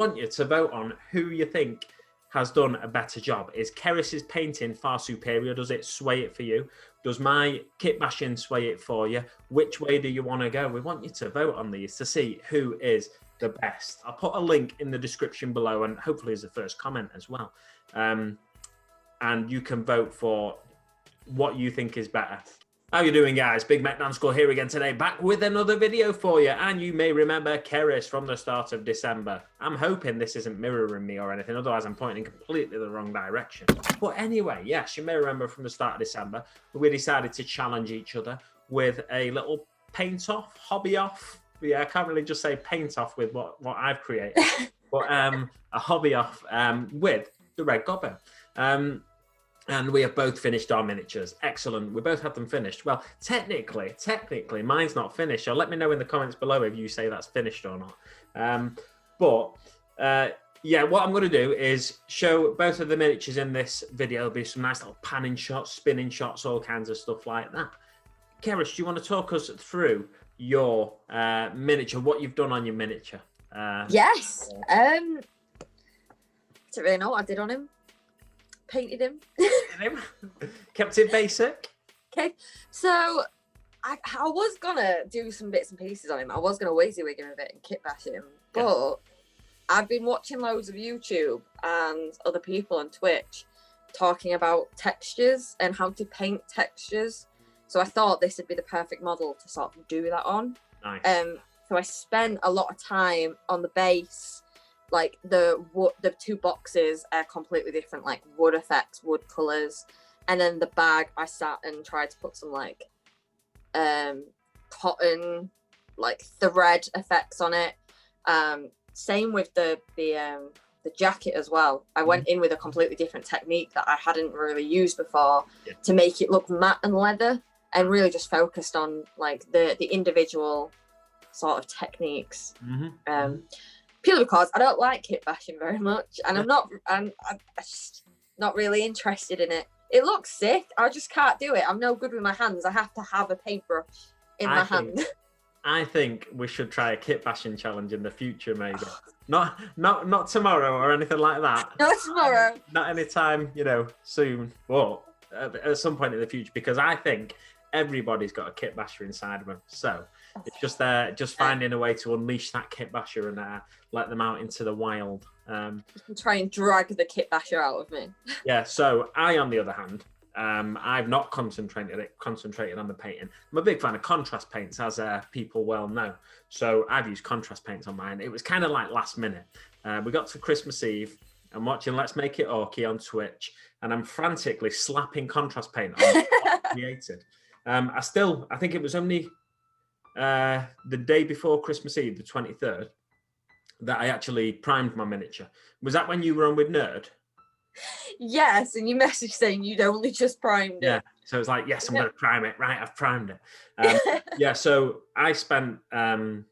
want you to vote on who you think has done a better job. Is Keris's painting far superior? Does it sway it for you? Does my kit bashing sway it for you? Which way do you want to go? We want you to vote on these to see who is the best. I'll put a link in the description below, and hopefully as the first comment as well. And you can vote for what you think is better. How you doing, guys? Big Mek Danskull here again today, back with another video for you. And you may remember Keris from the start of December. I'm hoping this isn't mirroring me or anything, otherwise I'm pointing completely the wrong direction. But anyway, yes, you may remember from the start of December, we decided to challenge each other with a little paint off, hobby off. Yeah, I can't really just say paint off with what I've created, but a hobby off with the Red Gobbo. And we have both finished our miniatures. Excellent. We both had them finished. Well, technically, mine's not finished. So let me know in the comments below if you say that's finished or not. Yeah, what I'm going to do is show both of the miniatures in this video. There'll be some nice little panning shots, spinning shots, all kinds of stuff like that. Keris, do you want to talk us through your miniature, what you've done on your miniature? Yes. I don't really know what I did on him. Painted him. Kept it basic. Okay, so I was gonna do some bits and pieces on him. I was gonna WYSIWYG him a bit and kit bash him, but I've been watching loads of YouTube and other people on Twitch talking about textures and how to paint textures. So I thought this would be the perfect model to sort of do that on. Nice. So I spent a lot of time on the base. Like the two boxes are completely different, like wood effects, wood colors, and then the bag I sat and tried to put some like cotton, like thread effects on it. Same with the jacket as well. I went in with a completely different technique that I hadn't really used before to make it look matte and leather, and really just focused on like the individual sort of techniques. Purely because I don't like kit bashing very much, and I'm just not really interested in it. It looks sick. I just can't do it. I'm no good with my hands. I have to have a paintbrush in my hand. I think we should try a kit bashing challenge in the future, maybe. Not tomorrow or anything like that. Not tomorrow. Not anytime, soon, but at some point in the future, because I think everybody's got a kit basher inside of them. So it's just finding a way to unleash that kit basher and let them out into the wild. Try and drag the kit basher out of me. Yeah, so I, on the other hand, I've not concentrated on the painting. I'm a big fan of contrast paints, as people well know. So I've used contrast paints on mine. It was kind of like last minute. We got to Christmas Eve. I'm watching LetsMakeItOrkie on Twitch, and I'm frantically slapping contrast paint on what I created. I think it was only the day before Christmas Eve, the 23rd, that I actually primed my miniature. Was that when you were on with Nerd? Yes, and you messaged saying you'd only just primed it. Yeah, so it's like, yes, I'm going to prime it. Right, I've primed it. Yeah, so I spent, I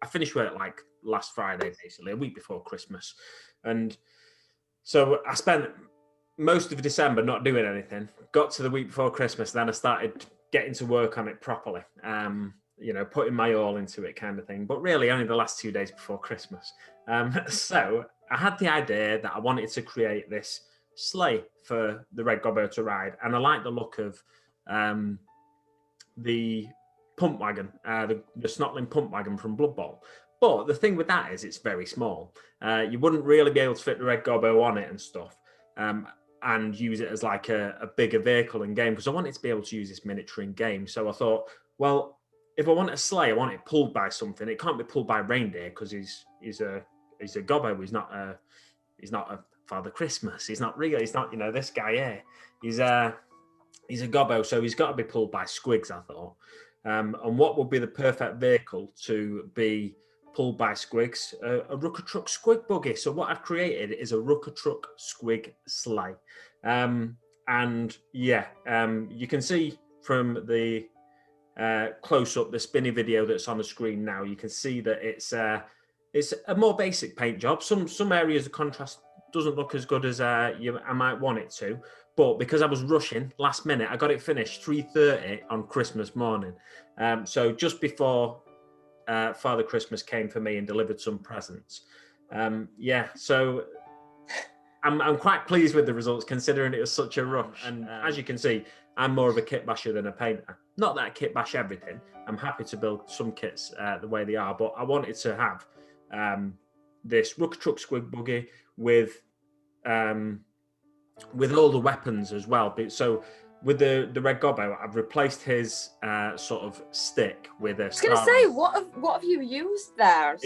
finished work like last Friday, basically, a week before Christmas. And so I spent most of December not doing anything. Got to the week before Christmas, then I started getting to work on it properly. Putting my all into it, kind of thing. But really only the last 2 days before Christmas. So I had the idea that I wanted to create this sleigh for the Red Gobbo to ride. And I like the look of the pump wagon, the Snotling pump wagon from Blood Bowl. But the thing with that is it's very small. You wouldn't really be able to fit the Red Gobbo on it and stuff. And use it as like a bigger vehicle in game, because I wanted to be able to use this miniature in game. So I thought, well, if I want a sleigh, I want it pulled by something. It can't be pulled by reindeer because he's a Gobbo. He's not a Father Christmas. He's not real. He's not this guy here. He's a Gobbo, so he's got to be pulled by squigs, I thought. And what would be the perfect vehicle to be pulled by squigs? A Rooker Truck squig buggy. So what I've created is a Rooker Truck squig sleigh. And yeah, you can see from the close up, the spinny video that's on the screen now, you can see that it's a more basic paint job. Some areas the contrast doesn't look as good as I might want it to, but because I was rushing last minute, I got it finished 3:30 on Christmas morning. So just before Father Christmas came for me and delivered some presents. Yeah, so I'm quite pleased with the results considering it was such a rush. And as you can see, I'm more of a kit basher than a painter. Not that I kit bash everything. I'm happy to build some kits the way they are, but I wanted to have this Rucker Truck Squig Buggy with all the weapons as well. So with the Red Gobbo, I've replaced his sort of stick with a star. I was going to say, what have you used there?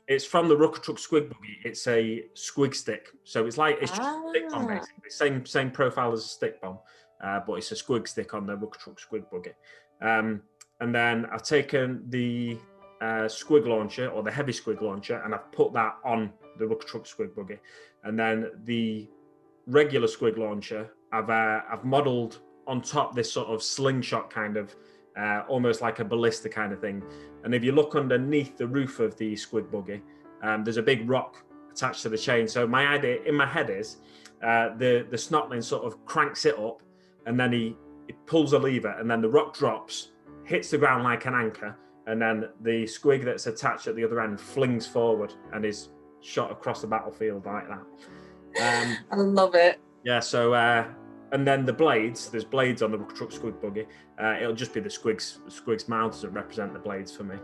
It's from the Rucker Truck Squig Buggy. It's a squig stick, so it's just a stick bomb basically. Same profile as a stick bomb, but it's a squig stick on the Rucker Truck Squig Buggy. And then I've taken the squig launcher or the heavy squig launcher, and I've put that on the Rucker Truck Squig Buggy. And then the regular squig launcher, I've modelled on top this sort of slingshot kind of. Almost like a ballista kind of thing. And if you look underneath the roof of the squig buggy, there's a big rock attached to the chain. So my idea in my head is the snotling sort of cranks it up, and then he pulls a lever, and then the rock drops, hits the ground like an anchor, and then the squig that's attached at the other end flings forward and is shot across the battlefield like that. I love it. Yeah, so and then the blades, there's blades on the Rucker Truck Squig Buggy. It'll just be the squig's mouths that represent the blades for me.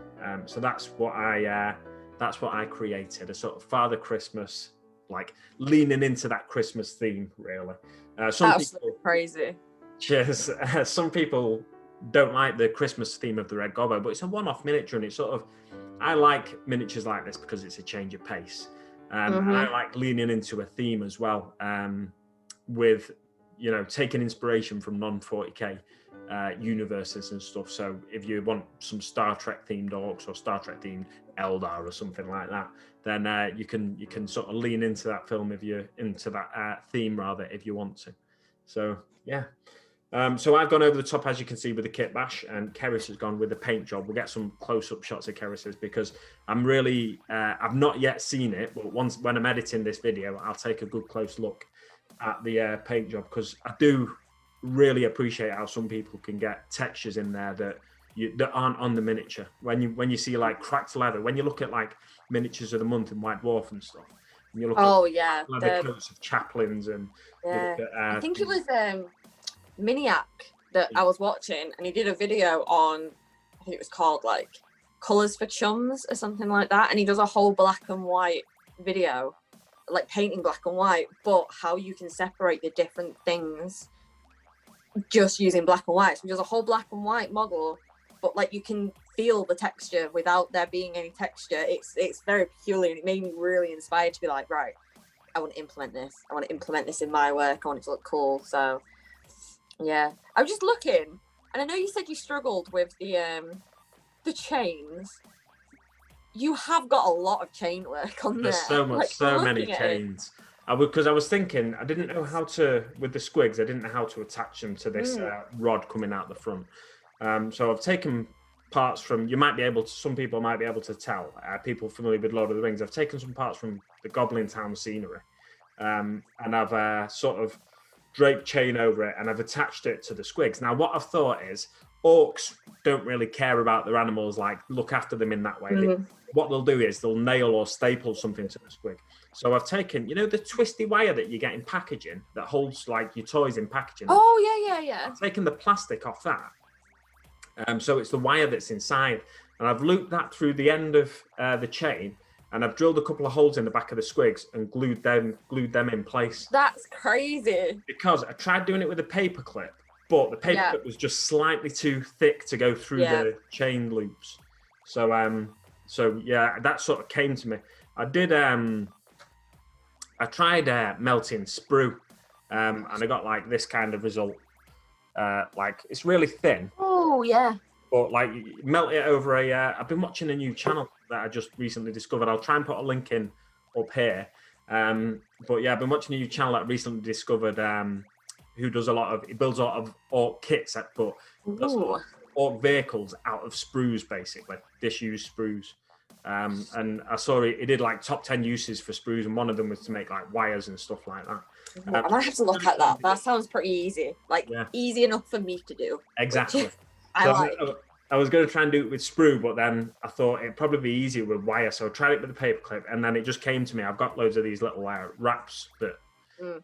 So that's what I created, a sort of Father Christmas, like leaning into that Christmas theme, really. Absolutely crazy. Cheers. Some people don't like the Christmas theme of the Red Gobbo, but it's a one-off miniature, and it's sort of, I like miniatures like this because it's a change of pace. And I like leaning into a theme as well, with, you know, taking inspiration from non-40k universes and stuff. So if you want some Star Trek themed orcs or Star Trek themed Eldar or something like that, then you can sort of lean into that film if you're into that theme rather, if you want to. So yeah. So I've gone over the top, as you can see, with the kit bash, and Keris has gone with the paint job. We'll get some close-up shots of Keris's because I'm really, I've not yet seen it, but when I'm editing this video, I'll take a good close look at the paint job, because I do really appreciate how some people can get textures in there that aren't on the miniature. When you see like cracked leather, when you look at like miniatures of the month in White Dwarf and stuff, and you look at leather coats of chaplains and I think it was Miniac that I was watching, and he did a video on, I think it was called like Colours for Chums or something like that, and he does a whole black and white video, like painting black and white, but how you can separate the different things just using black and white. So he does a whole black and white model, but like you can feel the texture without there being any texture. It's very peculiar, and it made me really inspired to be like, right, I want to implement this. I want to implement this in my work. I want it to look cool. So yeah, I was just looking, and I know you said you struggled with the chains. You have got a lot of chain work on there. There's so much, like, so many chains. Because I was thinking, I didn't know how to, with the squigs, I didn't know how to attach them to this rod coming out the front. So I've taken parts from, some people might be able to tell, people familiar with Lord of the Rings, I've taken some parts from the Goblin Town scenery, and I've sort of draped chain over it, and I've attached it to the squigs. Now, what I've thought is, orcs don't really care about their animals, like look after them in that way. What they'll do is they'll nail or staple something to the squig. So I've taken, you know, the twisty wire that you get in packaging that holds like your toys in packaging. Oh, yeah. I've taken the plastic off that. So it's the wire that's inside, and I've looped that through the end of the chain, and I've drilled a couple of holes in the back of the squigs and glued them in place. That's crazy. Because I tried doing it with a paper clip, but the paper clip was just slightly too thick to go through the chain loops. So yeah, that sort of came to me. I did. I tried melting sprue, and I got like this kind of result. Like it's really thin. Oh yeah. But like melt it over a. I've been watching a new channel that I just recently discovered. I'll try and put a link in up here. But yeah, I've been watching a new channel that I recently discovered. Who does he builds a lot of orc kits, but orc vehicles out of sprues, basically disused sprues. And I saw he did like top 10 uses for sprues, and one of them was to make like wires and stuff like that. I might have to look at that. That sounds pretty easy, like easy enough for me to do. Exactly. I was going to try and do it with sprue, but then I thought it'd probably be easier with wire. So I tried it with the paperclip, and then it just came to me. I've got loads of these little wraps that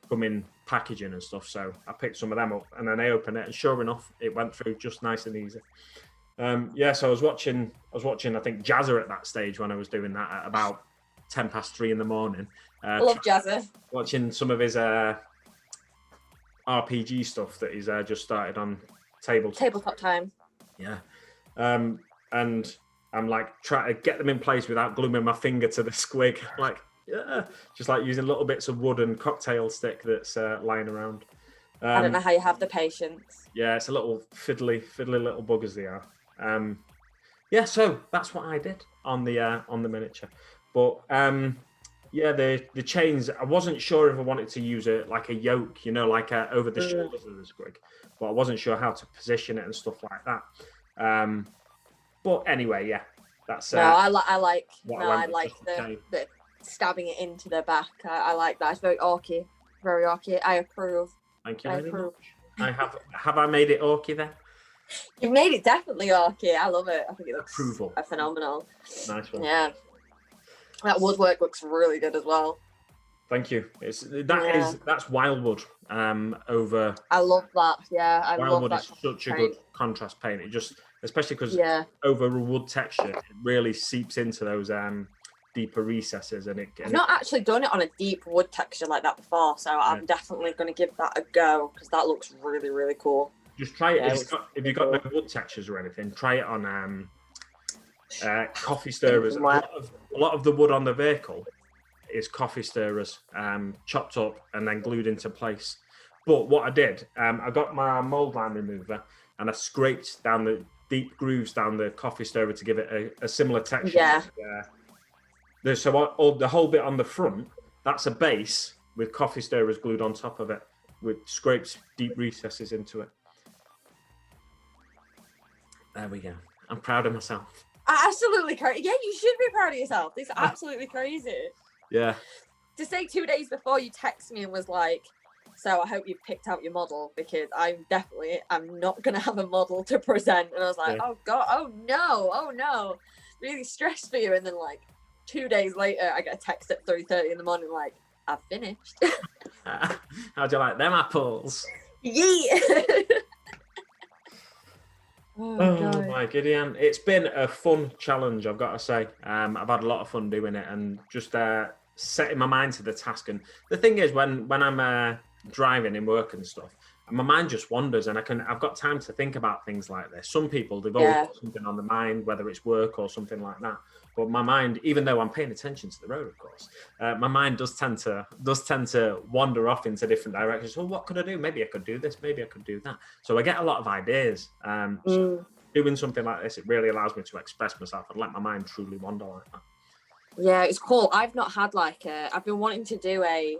come in packaging and stuff. So I picked some of them up, and then I opened it, and sure enough, it went through just nice and easy. So I was watching, I think, Jazza at that stage when I was doing that at about 3:10 in the morning. I love Jazza. Watching some of his RPG stuff that he's just started on Tabletop time. Yeah. And I'm like trying to get them in place without gluing my finger to the squig. Like, yeah, just like using little bits of wood and cocktail stick that's lying around. I don't know how you have the patience. Yeah, it's a little fiddly little buggers they are. Yeah, so that's what I did on the miniature. But yeah, the chains, I wasn't sure if I wanted to use it like a yoke, like over the shoulders of the squig, but I wasn't sure how to position it and stuff like that. But anyway, yeah, that's I like the stabbing it into the back. I like that. It's very orky, very orky. I approve. Thank you very much. Have I made it orky then? You've made it definitely orky. I love it. I think it looks phenomenal. Nice one. Yeah, that woodwork looks really good as well. Thank you. That's Wildwood over. I love that. Yeah, I Wildwood love that. Is such a good contrast paint. It just, especially because over a wood texture, it really seeps into those deeper recesses, and I've not actually done it on a deep wood texture like that before, so I'm definitely going to give that a go because that looks really, really cool. Just try it. If you've got no wood textures or anything, try it on coffee stirrers. A lot of the wood on the vehicle is coffee stirrers, chopped up and then glued into place. But what I did, I got my mold line remover and I scraped down the deep grooves down the coffee stirrer to give it a similar texture. Yeah. So the whole bit on the front, that's a base with coffee stirrers glued on top of it, with scraped deep recesses into it. There we go. I'm proud of myself. Absolutely crazy. Yeah, you should be proud of yourself. It's absolutely crazy. Yeah. To say 2 days before you text me and was like, so I hope you've picked out your model because I'm not going to have a model to present. And I was like, oh God, oh no. Really stressed for you. And then like 2 days later, I get a text at 3:30 in the morning like, I've finished. How'd you like them apples? Yeah. Oh my Gideon. It's been a fun challenge, I've got to say. I've had a lot of fun doing it and just setting my mind to the task. And the thing is, when I'm driving in work and stuff, my mind just wanders and I've got time to think about things like this. Some people, they've always got something on the mind, whether it's work or something like that. But my mind, even though I'm paying attention to the road, of course, my mind does tend to wander off into different directions. So what could I do? Maybe I could do this. Maybe I could do that. So I get a lot of ideas. So doing something like this, it really allows me to express myself and let my mind truly wander like that. Yeah, it's cool. I've not had I've been wanting to do a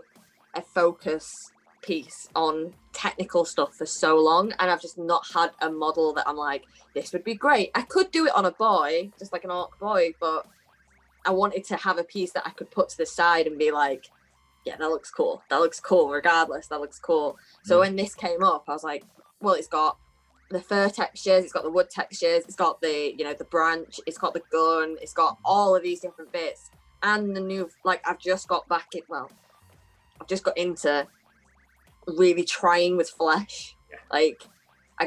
focus piece on technical stuff for so long, and I've just not had a model that I'm like, this would be great. I could do it on a boy, just like an orc boy, but I wanted to have a piece that I could put to the side and be like, yeah, that looks cool. That looks cool regardless. That looks cool. So when this came up, I was like, well, it's got the fur textures, it's got the wood textures, it's got the, the branch, it's got the gun, it's got all of these different bits. And the new, I've just got into really trying with flesh. I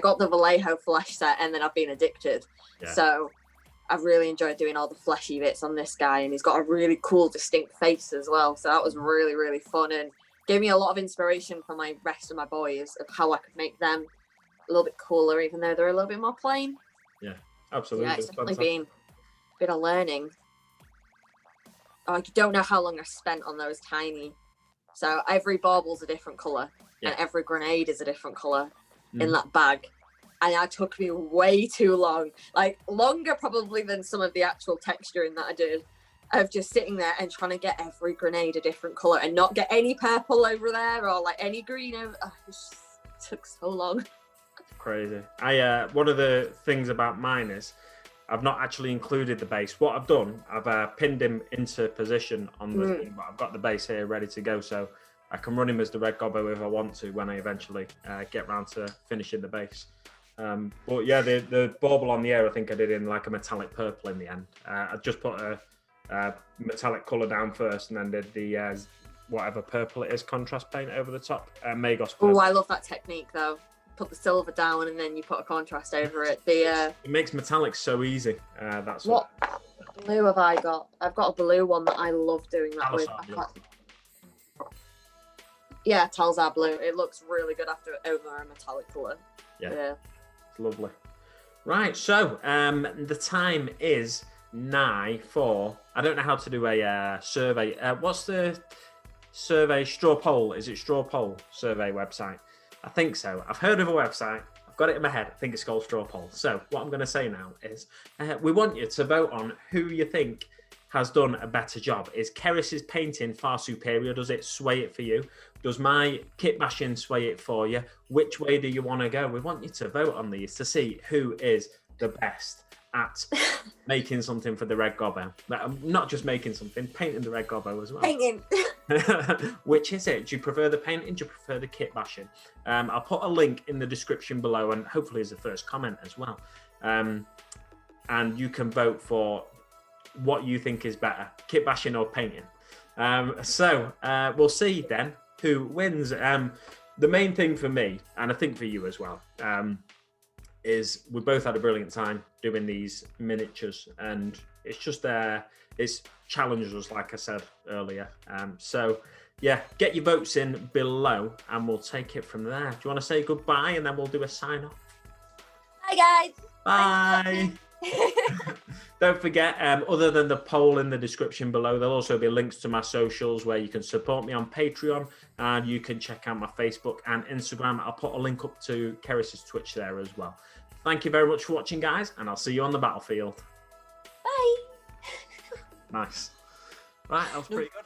got the Vallejo flesh set and then I've been addicted. So I've really enjoyed doing all the fleshy bits on this guy, and he's got a really cool distinct face as well, so that was really, really fun and gave me a lot of inspiration for my rest of my boys of how I could make them a little bit cooler even though they're a little bit more plain. Yeah, absolutely. Yeah, it's definitely been a learning. You don't know how long I spent on those tiny. So every barbel's a different colour and every grenade is a different colour in that bag. And that took me way too long, longer probably than some of the actual texturing that I did, of just sitting there and trying to get every grenade a different colour and not get any purple over there or any green over. It just took so long. Crazy. One of the things about mine is I've not actually included the base. What I've done, I've pinned him into position on the thing, but I've got the base here ready to go, so I can run him as the Red Gobbo if I want to when I eventually get round to finishing the base. But yeah, the bauble on the air, I think I did in like a metallic purple in the end. I just put a metallic colour down first, and then did the whatever purple it is contrast paint over the top. Magos. Oh, I love that technique though. Put the silver down and then you put a contrast over it. It makes metallics so easy. That's what blue have I got? I've got a blue one that I love doing that with. Yeah, Talzar blue. It looks really good over a metallic colour. Yeah. It's lovely. Right, so the time is nigh for, I don't know how to do a survey. What's the survey? Straw poll? Is it straw poll survey website? I think so. I've heard of a website. I've got it in my head. I think it's called straw poll. So what I'm going to say now is we want you to vote on who you think has done a better job. Is Keris's painting far superior? Does it sway it for you? Does my kit bashing sway it for you? Which way do you want to go? We want you to vote on these to see who is the best at making something for the Red Gobbo. Not just making something, painting the Red Gobbo as well. Painting. Which is it? Do you prefer the painting? Do you prefer the kit bashing? I'll put a link in the description below, and hopefully as the first comment as well. And you can vote for what you think is better, kit bashing or painting. So we'll see then who wins. The main thing for me, and I think for you as well, is we both had a brilliant time doing these miniatures, and it's just it's challenged us, like I said earlier. So yeah, get your votes in below and we'll take it from there. Do you want to say goodbye and then we'll do a sign off? Bye guys. Bye. Don't forget, other than the poll in the description below, there'll also be links to my socials where you can support me on Patreon, and you can check out my Facebook and Instagram. I'll put a link up to Keris's Twitch there as well. Thank you very much for watching, guys, and I'll see you on the battlefield. Bye. Nice. Right, that was pretty good.